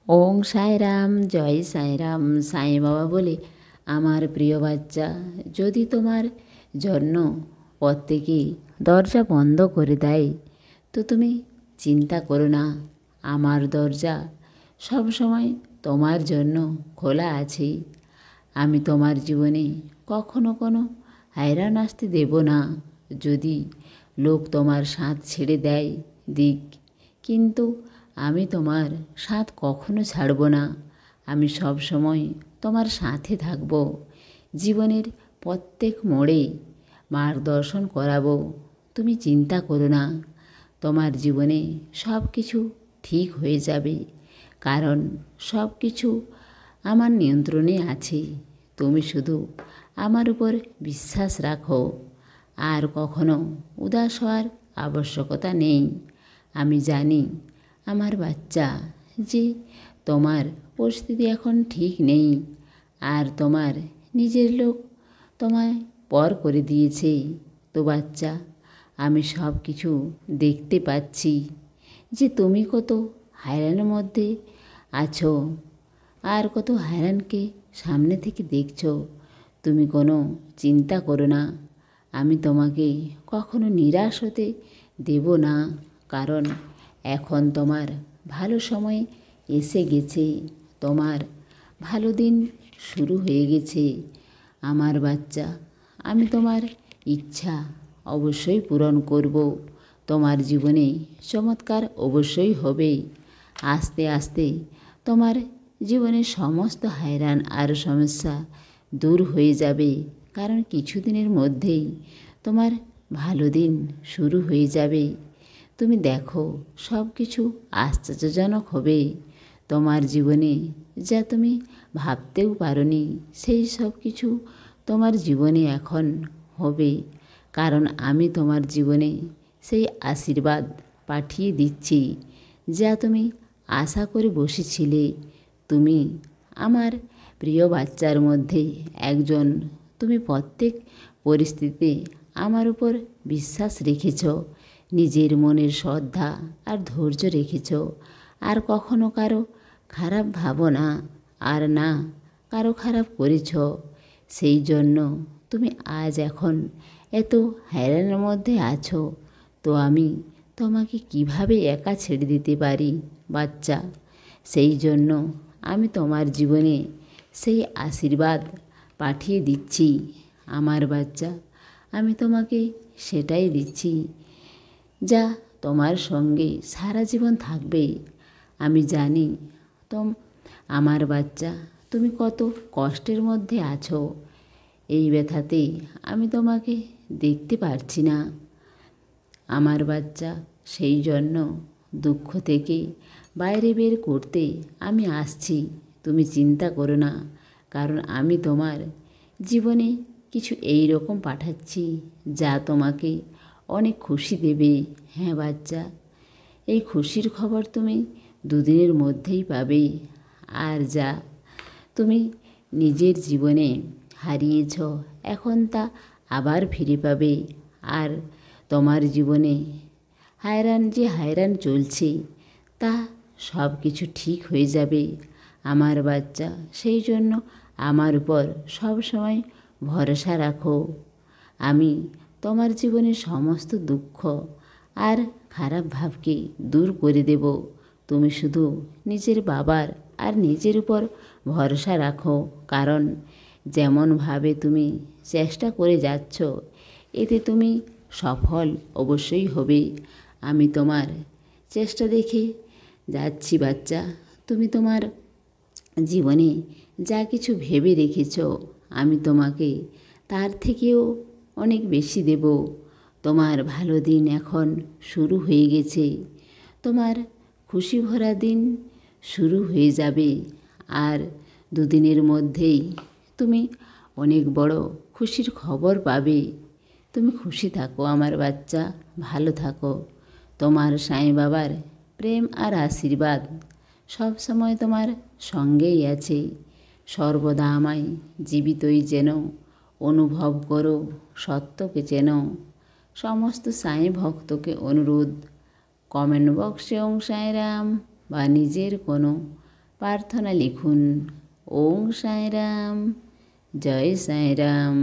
ওং সাইরাম, জয় সাইরাম। সাই বাবা বলে, আমার প্রিয় বাচ্চা, যদি তোমার জন্য প্রত্যেকে দরজা বন্ধ করে দেয় তো তুমি চিন্তা করো না, আমার দরজা সবসময় তোমার জন্য খোলা আছে। আমি তোমার জীবনে কখনো কোনো হায়রান আসতে দেব না। যদি লোক তোমার সাথ ছেড়ে দেয় দিক, কিন্তু আমি তোমার সাথ কখনো ছাড়ব না। আমি সব সময় তোমার সাথে থাকব। জীবনের প্রত্যেক মোড়ে মার্গদর্শন করাবো। তুমি চিন্তা করো না, তোমার জীবনে সব কিছু ঠিক হয়ে যাবে, কারণ সব কিছু আমার নিয়ন্ত্রণে আছে। তুমি শুধু আমার উপর বিশ্বাস রাখো, আর কখনো উদাস হওয়ার আবশ্যকতা নেই। আমি জানি আমার বাচ্চা যে তোমার পরিস্থিতি এখন ঠিক নেই, আর তোমার নিজের লোক তোমায় পর করে দিয়েছে। তো বাচ্চা, আমি সব কিছু দেখতে পাচ্ছি যে তুমি কত হায়রানের মধ্যে আছো, আর কত হায়রানকে সামনে থেকে দেখছো। তুমি কোনো চিন্তা করো না, আমি তোমাকে কখনো নিরাশ হতে দেব না, কারণ এখন তোমার ভালো সময় এসে গেছে। তোমার ভালো দিন শুরু হয়ে গেছে। আমার বাচ্চা, আমি তোমার ইচ্ছা অবশ্যই পূরণ করব। তোমার জীবনে চমৎকার অবশ্যই হবে। আস্তে আস্তে তোমার জীবনের সমস্ত হায়রান আর সমস্যা দূর হয়ে যাবে, কারণ কিছুদিনের মধ্যেই তোমার ভালো দিন শুরু হয়ে যাবে। তুমি দেখো, সব কিছু আশ্চর্যজনক হবে। তোমার জীবনে যা তুমি ভাবতেও পারোনি, সেই সব কিছু তোমার জীবনে এখন হবে, কারণ আমি তোমার জীবনে সেই আশীর্বাদ পাঠিয়ে দিচ্ছি যা তুমি আশা করে বসেছিলে। তুমি আমার প্রিয় বাচ্চার মধ্যে একজন। তুমি প্রত্যেক পরিস্থিতিতে আমার উপর বিশ্বাস রেখেছ, নিজের মনের শ্রদ্ধা আর ধৈর্য রেখেছ, আর কখনো কারো খারাপ ভাবনা আর না কারো খারাপ করেছ। সেই জন্য তুমি আজ এখন এত হয়রানের মধ্যে আছো। তো আমি তোমাকে কিভাবে একা ছেড়ে দিতে পারি বাচ্চা? সেই জন্য আমি তোমার জীবনে সেই আশীর্বাদ পাঠিয়ে দিচ্ছি। আমার বাচ্চা, আমি তোমাকে সেটাই দিচ্ছি যা তোমার সঙ্গে সারা জীবন থাকবে। আমি জানি আমার বাচ্চা, তুমি কত কষ্টের মধ্যে আছো। এই ব্যথাতে আমি তোমাকে দেখতে পারছি না আমার বাচ্চা। সেই জন্য দুঃখ থেকে বাইরে বের করতে আমি আসছি। তুমি চিন্তা করো না, কারণ আমি তোমার জীবনে কিছু এই রকম পাঠাচ্ছি যা তোমাকে অনেক খুশি দেবে। হ্যাঁ বাচ্চা, এই খুশির খবর তুমি দুদিনের মধ্যেই পাবে। আর যা তুমি নিজের জীবনে হারিয়েছ, এখন তা আবার ফিরে পাবে। আর তোমার জীবনে হায়রান চলছে, তা সব কিছু ঠিক হয়ে যাবে আমার বাচ্চা। সেই জন্য আমার উপর সব সময় ভরসা রাখো। আমি তোমার জীবনের সমস্ত দুঃখ আর খারাপ ভাবকে দূর করে দেব। তুমি শুধু নিজের বাবার আর নিজের উপর ভরসা রাখো, কারণ যেমনভাবে তুমি চেষ্টা করে যাচ্ছ এতে তুমি সফল অবশ্যই হবে। আমি তোমার চেষ্টা দেখে যাচ্ছি বাচ্চা। তুমি তোমার জীবনে যা কিছু ভেবে রেখেছ, আমি তোমাকে তার থেকেও অনেক বেশি দেব। তোমার ভালো দিন এখন শুরু হয়ে গেছে। তোমার খুশি ভরা দিন শুরু হয়ে যাবে, আর দুদিনের মধ্যেই তুমি অনেক বড় খুশির খবর পাবে। তুমি খুশি থাকো আমার বাচ্চা, ভালো থাকো। তোমার সাই বাবার প্রেম আর আশীর্বাদ সব সময় তোমার সঙ্গেই আছে। সর্বদা আমায় জীবিতই যেন অনুভব করো, সত্যকে যেন। সমস্ত সাই ভক্তকে অনুরোধ, কমেন্ট বক্সে ওং সাইরাম বা নিজের কোনো প্রার্থনা লিখুন। ওং সাঁইরাম, জয় সাঁইরাম।